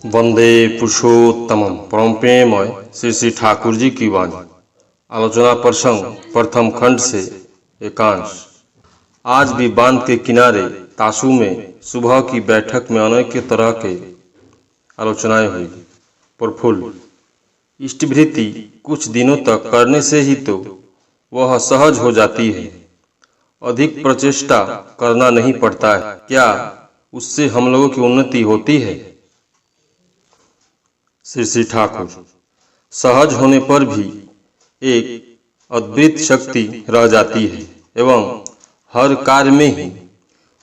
वंदे पुरुषोत्तमम। परम प्रेममय श्री श्री ठाकुर जी की वाणी। आलोचना प्रसंग प्रथम खंड से एकांश। आज भी बांध के किनारे तासू में सुबह की बैठक में अनेक तरह के आलोचनाएं हुई। प्रफुल्ल इष्टभृति कुछ दिनों तक करने से ही तो वह सहज हो जाती है। अधिक प्रचेष्टा करना नहीं पड़ता है। क्या उससे हम लोगों की उन्नति होती है? श्री श्री ठाकुर सहज होने पर भी एक अद्भुत शक्ति रह जाती है एवं हर कार्य में ही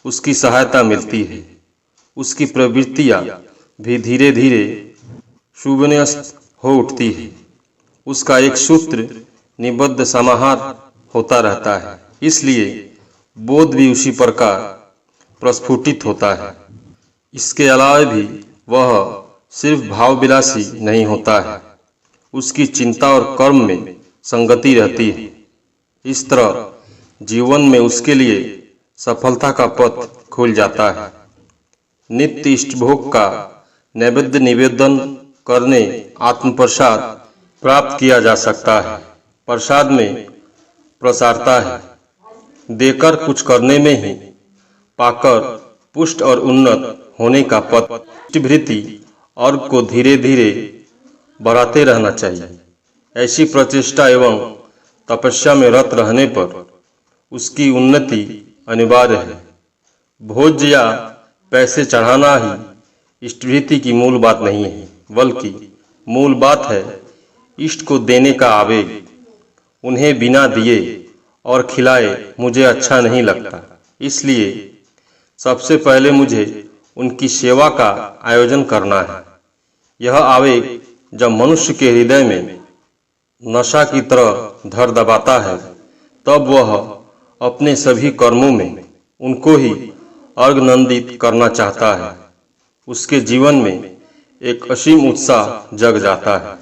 उसकी सहायता मिलती है। उसकी प्रवृत्तियां भी धीरे धीरे सुविन्यस्त हो उठती है। उसका एक सूत्र निबद्ध समाहार होता रहता है, इसलिए बोध भी उसी प्रकार प्रस्फुटित होता है। इसके अलावा भी वह सिर्फ भाव विलासी नहीं होता है, उसकी चिंता और कर्म में संगति रहती है। इस तरह जीवन में उसके लिए सफलता का पथ खुल जाता है। नित्य इष्टभोग का नैवेद्य निवेदन करने आत्म प्रसाद प्राप्त किया जा सकता है। प्रसाद में प्रसारता है, देकर कुछ करने में ही पाकर पुष्ट और उन्नत होने का पथ। इष्टभृति और को धीरे धीरे बढ़ाते रहना चाहिए। ऐसी प्रचेष्टा एवं तपस्या में रत रहने पर उसकी उन्नति अनिवार्य है। भोज्य या पैसे चढ़ाना ही इष्टभृति की मूल बात नहीं है, बल्कि मूल बात है इष्ट को देने का आवेग। उन्हें बिना दिए और खिलाए मुझे अच्छा नहीं लगता, इसलिए सबसे पहले मुझे उनकी सेवा का आयोजन करना है। यह आवेग जब मनुष्य के हृदय में नशा की तरह धर दबाता है, तब वह अपने सभी कर्मों में उनको ही अर्घनंदित करना चाहता है। उसके जीवन में एक असीम उत्साह जग जाता है।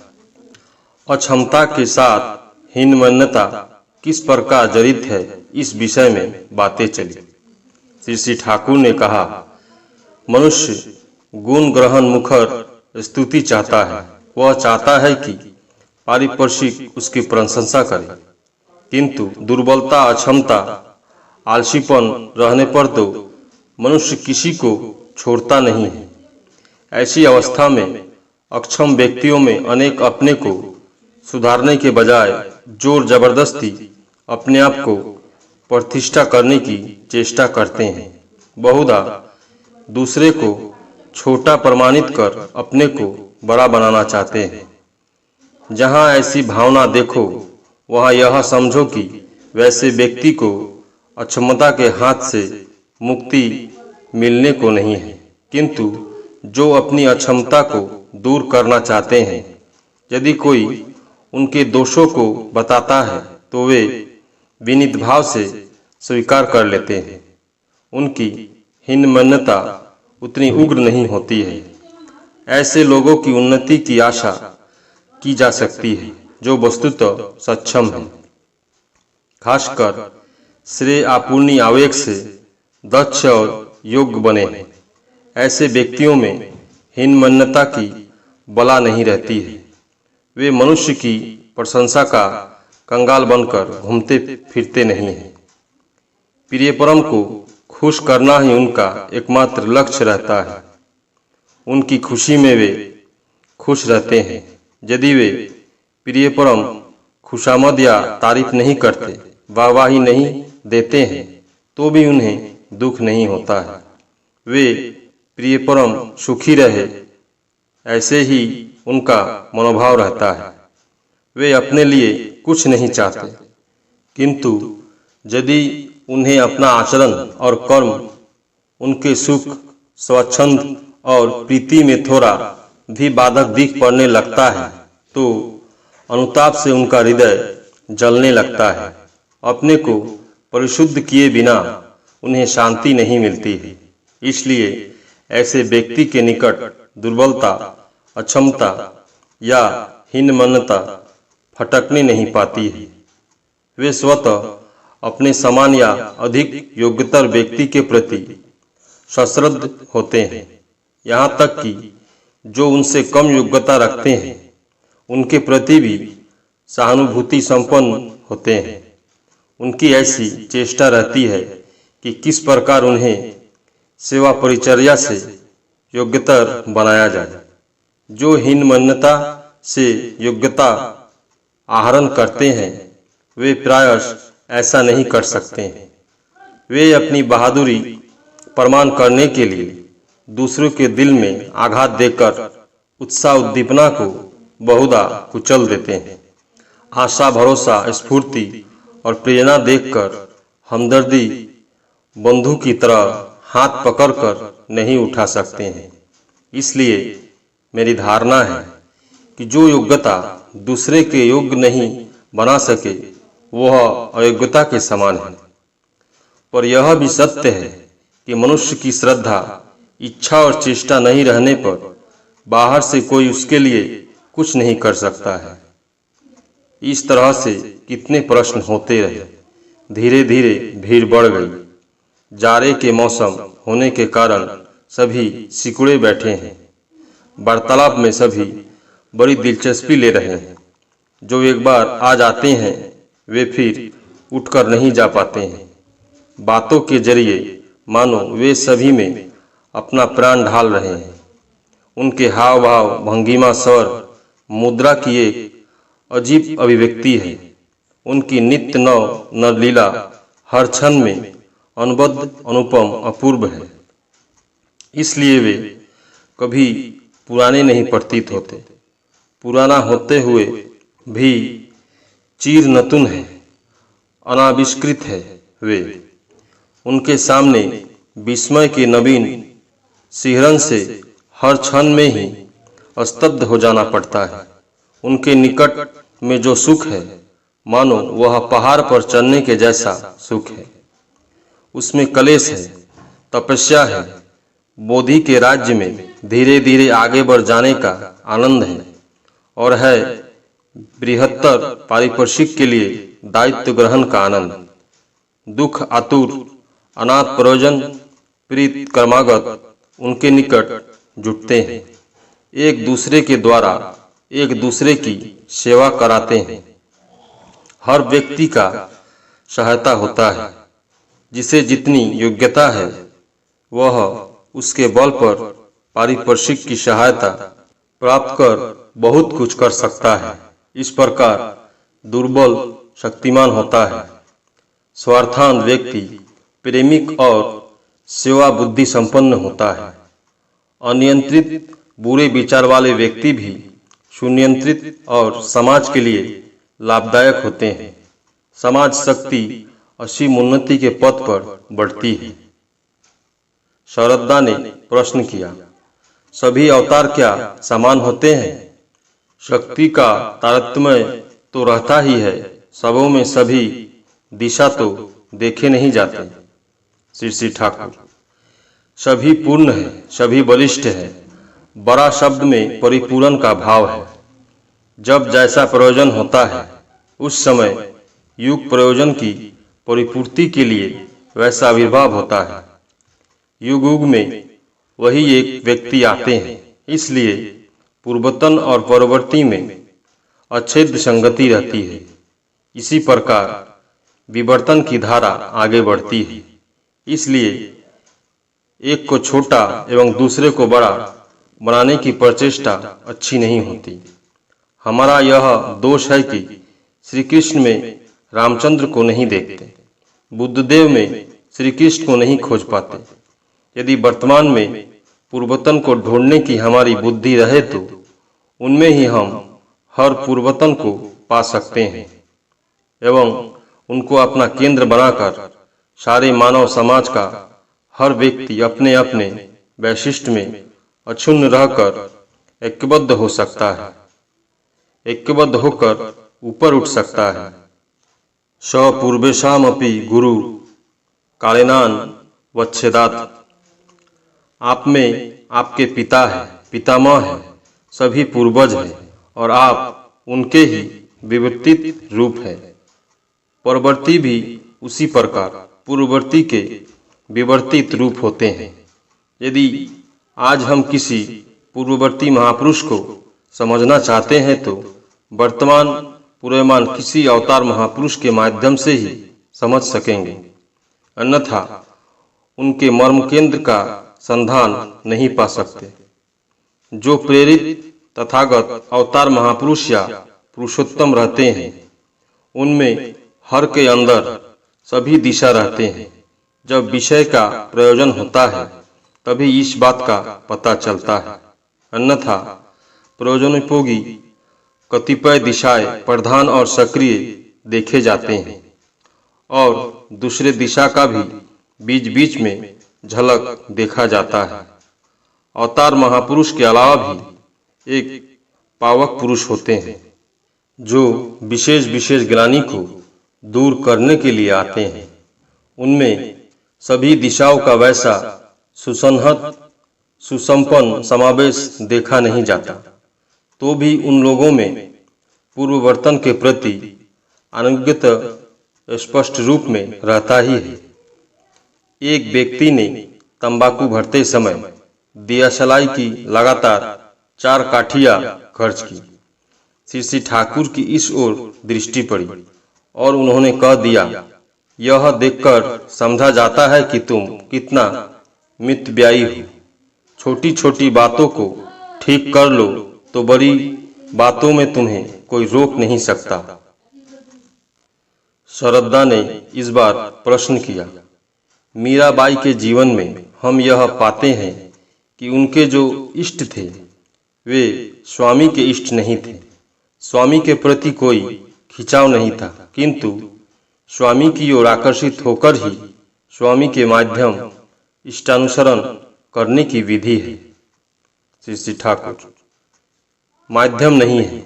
अक्षमता के साथ हीनमन्यता किस प्रकार जड़ित है, इस विषय में बातें चली। श्री श्री ठाकुर ने कहा, मनुष्य गुण ग्रहण मुखर स्तुति चाहता है। वह चाहता है कि पारिपार्श्विक उसकी प्रशंसा करे, किंतु दुर्बलता, अक्षमता, आलसीपन रहने पर तो मनुष्य किसी को छोड़ता नहीं है। ऐसी अवस्था में अक्षम व्यक्तियों में अनेक अपने को सुधारने के बजाय जोर जबरदस्ती अपने आप को प्रतिष्ठा करने की चेष्टा करते हैं। बहुधा दूसरे को छोटा प्रमाणित कर अपने को बड़ा बनाना चाहते हैं। जहां ऐसी भावना देखो, वहां यह समझो कि वैसे व्यक्ति को अक्षमता के हाथ से मुक्ति मिलने को नहीं है, किंतु जो अपनी अक्षमता को दूर करना चाहते हैं। यदि कोई उनके दोषों को बताता है तो वे विनीत भाव से स्वीकार कर लेते हैं। उनकी हीनमन्यता उतनी उग्र नहीं होती है। ऐसे लोगों की उन्नति की आशा की जा सकती है जो वस्तुतः सक्षम है, खासकर श्रेय आपूर्ति आवेग से दक्ष और योग्य बने हैं। ऐसे व्यक्तियों में हीनमन्यता की बला नहीं रहती है। वे मनुष्य की प्रशंसा का कंगाल बनकर घूमते फिरते नहीं हैं। प्रिय परम को खुश करना ही उनका एकमात्र लक्ष्य रहता है। उनकी खुशी में वे खुश रहते हैं। यदि वे प्रिय परम खुशामद या तारीफ नहीं करते, वाहवाही नहीं देते हैं, तो भी उन्हें दुख नहीं होता है। वे प्रिय परम सुखी रहे, ऐसे ही उनका मनोभाव रहता है। वे अपने लिए कुछ नहीं चाहते, किंतु यदि उन्हें अपना आचरण और कर्म उनके सुख, स्वच्छंद और प्रीति में थोड़ा भी बाधक दिख पड़ने लगता है, तो अनुताप से उनका हृदय जलने लगता है। अपने को परिशुद्ध किए बिना उन्हें शांति नहीं मिलती है। इसलिए ऐसे व्यक्ति के निकट दुर्बलता, अक्षमता या हीनमन्यता फटकने नहीं पाती है। वे स्वतः अपने समान या अधिक योग्यतर व्यक्ति के प्रति सश्रद्ध होते हैं। यहाँ तक कि जो उनसे कम योग्यता रखते हैं उनके प्रति भी सहानुभूति संपन्न होते हैं। उनकी ऐसी चेष्टा रहती है कि किस प्रकार उन्हें सेवा परिचर्या से योग्यतर बनाया जाए। जो हीन मान्यता से योग्यता आहरण करते हैं वे प्रायश ऐसा नहीं कर सकते हैं। वे अपनी बहादुरी प्रमाण करने के लिए दूसरों के दिल में आघात देकर उत्साह उद्दीपना को बहुधा कुचल देते हैं। आशा, भरोसा, स्फूर्ति और प्रेरणा देखकर हमदर्दी बंधु की तरह हाथ पकड़कर नहीं उठा सकते हैं। इसलिए मेरी धारणा है कि जो योग्यता दूसरे के योग्य नहीं बना सके वह अयोग्यता के समान है। पर यह भी सत्य है कि मनुष्य की श्रद्धा, इच्छा और चेष्टा नहीं रहने पर बाहर से कोई उसके लिए कुछ नहीं कर सकता है। इस तरह से कितने प्रश्न होते रहे। धीरे धीरे भीड़ बढ़ गई। जाड़े के मौसम होने के कारण सभी सिकुड़े बैठे हैं। वार्तालाप में सभी बड़ी दिलचस्पी ले रहे हैं। जो एक बार आ जाते हैं वे फिर उठकर नहीं जा पाते हैं। बातों के जरिए मानो वे सभी में अपना प्राण ढाल रहे हैं। उनके हाव भाव, भंगिमा, स्वर, मुद्रा की एक अजीब अभिव्यक्ति है। उनकी नित्य नव नवलीला हर क्षण में अनबद्ध, अनुपम, अपूर्व है। इसलिए वे कभी पुराने नहीं प्रतीत होते। पुराना होते हुए भी चीर नतुन है, अनाविष्कृत है। वे उनके सामने विस्मय के नवीन सिहरन से हर क्षण में ही स्तब्ध हो जाना पड़ता है। उनके निकट में जो सुख है मानो वह पहाड़ पर चढ़ने के जैसा सुख है। उसमें कलेश है, तपस्या है, बोधि के राज्य में धीरे धीरे आगे बढ़ जाने का आनंद है और है बृहत्तर पारिपार्श्विक के लिए दायित्व ग्रहण का आनंद। दुख आतुर, अनाथ, प्रयोजन प्रीत, कर्मागत उनके निकट जुटते हैं। एक दूसरे के द्वारा एक दूसरे की सेवा कराते हैं। हर व्यक्ति का सहायता होता है। जिसे जितनी योग्यता है वह उसके बल पर पारिपार्श्विक की सहायता प्राप्त कर बहुत कुछ कर सकता है। इस प्रकार दुर्बल शक्तिमान होता है। स्वार्थान व्यक्ति प्रेमिक और सेवा बुद्धि संपन्न होता है। अनियंत्रित बुरे विचार वाले व्यक्ति भी सुनियंत्रित और समाज के लिए लाभदायक होते हैं। समाज शक्ति असीम उन्नति के पथ पर बढ़ती है। शरद्दा ने प्रश्न किया, सभी अवतार क्या समान होते हैं? शक्ति का तारतम्य तो रहता ही है, सबों में सभी दिशा तो देखे नहीं जाते। श्री ठाकुर, सभी पूर्ण है, सभी बलिष्ठ है। बड़ा शब्द में परिपूर्ण का भाव है। जब जैसा प्रयोजन होता है उस समय युग प्रयोजन की परिपूर्ति के लिए वैसा आविर्भाव होता है। युग युग में वही एक व्यक्ति आते हैं। इसलिए पूर्वतन और परवर्ती में अच्छेद्य संगति रहती है। इसी प्रकार विवर्तन की धारा आगे बढ़ती है। इसलिए एक को छोटा एवं दूसरे को बड़ा बनाने की प्रचेष्टा अच्छी नहीं होती। हमारा यह दोष है कि श्री कृष्ण में रामचंद्र को नहीं देखते, बुद्धदेव में श्री कृष्ण को नहीं खोज पाते। यदि वर्तमान में पूर्वतन को ढूंढने की हमारी बुद्धि रहे तो उनमें ही हम हर पूर्वतन को पा सकते हैं एवं उनको अपना केंद्र बनाकर सारे मानव समाज का हर व्यक्ति अपने अपने वैशिष्ट में अक्षुण्ण रहकर ऐक्यबद्ध हो सकता है, ऐक्यबद्ध होकर ऊपर उठ सकता है। स पूर्वेशामपि गुरु कालेनान वच्छेदात्। आप में आपके पिता है, पितामह है, सभी पूर्वज हैं और आप उनके ही विवर्तित रूप है। परवर्ती भी उसी प्रकार पूर्ववर्ती के विवर्तित रूप होते हैं। यदि आज हम किसी पूर्ववर्ती महापुरुष को समझना चाहते हैं तो वर्तमान पूर्वमान किसी अवतार महापुरुष के माध्यम से ही समझ सकेंगे, अन्यथा उनके मर्म केंद्र का संधान नहीं पा सकते। जो प्रेरित तथागत अवतार महापुरुष या पुरुषोत्तम रहते हैं, उनमें हर के अंदर सभी दिशा रहते हैं। जब विषय का प्रयोजन होता है तभी इस बात का पता चलता है, अन्यथा प्रयोजनोपयोगी कतिपय दिशाएं प्रधान और सक्रिय देखे जाते हैं और दूसरे दिशा का भी बीच बीच में झलक देखा जाता है। अवतार महापुरुष के अलावा भी एक पावक पुरुष होते हैं जो विशेष विशेष ग्लानि को दूर करने के लिए आते हैं। उनमें सभी दिशाओं का वैसा सुसंहत सुसंपन्न समावेश देखा नहीं जाता, तो भी उन लोगों में पूर्ववर्तन के प्रति अनुज्ञता स्पष्ट रूप में रहता ही है। एक व्यक्ति ने तंबाकू भरते समय दियाशलाई की लगातार 4 काठियां खर्च की। श्री ठाकुर की इस ओर दृष्टि पड़ी और उन्होंने कह दिया, यह देखकर समझा जाता है कि तुम कितना मितव्ययी हो। छोटी छोटी बातों को ठीक कर लो तो बड़ी बातों में तुम्हें कोई रोक नहीं सकता। श्रद्धा ने इस बार प्रश्न किया, मीराबाई के जीवन में हम यह पाते हैं कि उनके जो इष्ट थे वे स्वामी के इष्ट नहीं थे। स्वामी के प्रति कोई खिंचाव नहीं था, किंतु स्वामी की ओर आकर्षित होकर ही स्वामी के माध्यम इष्टानुसरण करने की विधि है। श्री ठाकुर माध्यम नहीं है।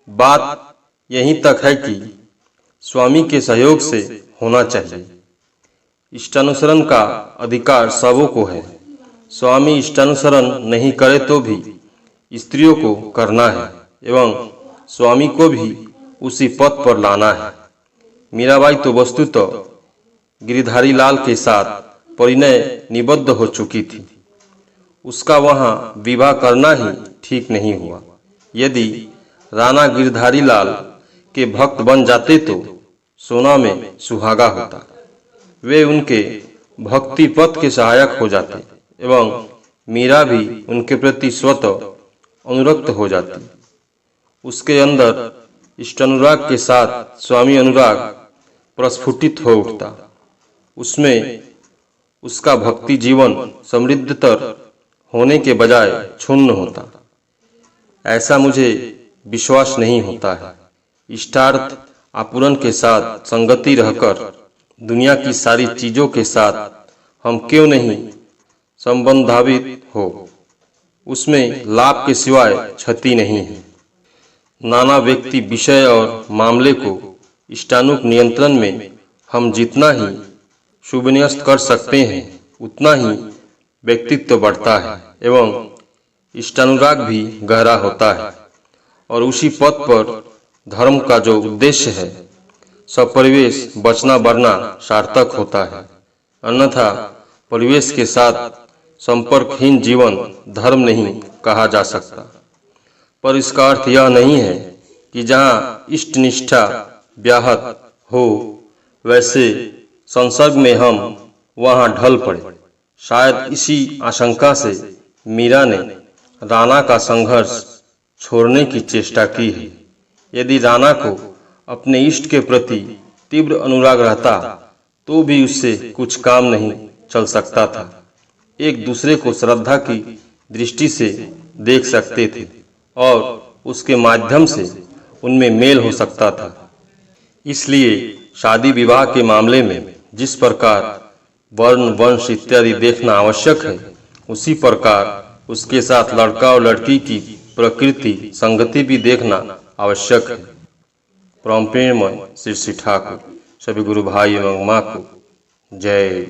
बात यहीं तक है कि स्वामी के सहयोग से होना चाहिए। इष्टानुसरण का अधिकार सबों को है। स्वामी इष्टानुसरण नहीं करे तो भी स्त्रियों को करना है एवं स्वामी को भी उसी पथ पर लाना है। मीराबाई तो वस्तुतः गिरिधारी लाल के साथ परिणय निबद्ध हो चुकी थी। उसका वहां विवाह करना ही ठीक नहीं हुआ। यदि राणा गिरधारी लाल के भक्त बन जाते तो सोना में सुहागा होता। वे उनके भक्ति पथ के सहायक हो जाते एवं मीरा भी उनके प्रति स्वतः अनुरक्त हो जाती। उसके अंदर इष्टानुराग के साथ स्वामी अनुराग प्रस्फुटित हो उठता। उसमें उसका भक्ति जीवन समृद्धतर होने के बजाय क्षुण्ण होता। ऐसा मुझे विश्वास नहीं होता है। इष्टार्थ आपूरण के साथ संगति रहकर दुनिया की सारी चीजों के साथ हम क्यों नहीं संबंधावित हो। उसमें लाभ के सिवाय क्षति नहीं है। नाना व्यक्ति विषय और मामले को इष्टानुक नियंत्रण में हम जितना ही सुविन्यस्त कर सकते हैं उतना ही व्यक्तित्व बढ़ता है एवं इष्टानुराग भी गहरा होता है और उसी पथ पर धर्म का जो उद्देश्य है सब परिवेश बचना बढ़ना सार्थक होता है। अन्यथा परिवेश के साथ संपर्कहीन जीवन धर्म नहीं कहा जा सकता। पर इसका अर्थ यह नहीं है कि जहाँ इष्ट निष्ठा व्याहत हो वैसे संसर्ग में हम वहाँ ढल पड़े। शायद इसी आशंका से मीरा ने राणा का संघर्ष छोड़ने की चेष्टा की है। यदि राणा को अपने इष्ट के प्रति तीव्र अनुराग रहता तो भी उससे कुछ काम नहीं चल सकता था। एक दूसरे को श्रद्धा की दृष्टि से देख सकते थे और उसके माध्यम से उनमें मेल हो सकता था। इसलिए शादी विवाह के मामले में जिस प्रकार वर्ण वंश इत्यादि देखना आवश्यक है, उसी प्रकार उसके साथ लड़का और लड़की की प्रकृति संगति भी देखना आवश्यक है। परम प्रेममय श्री ठाकुर सभी गुरु भाई एवं माँ को जय।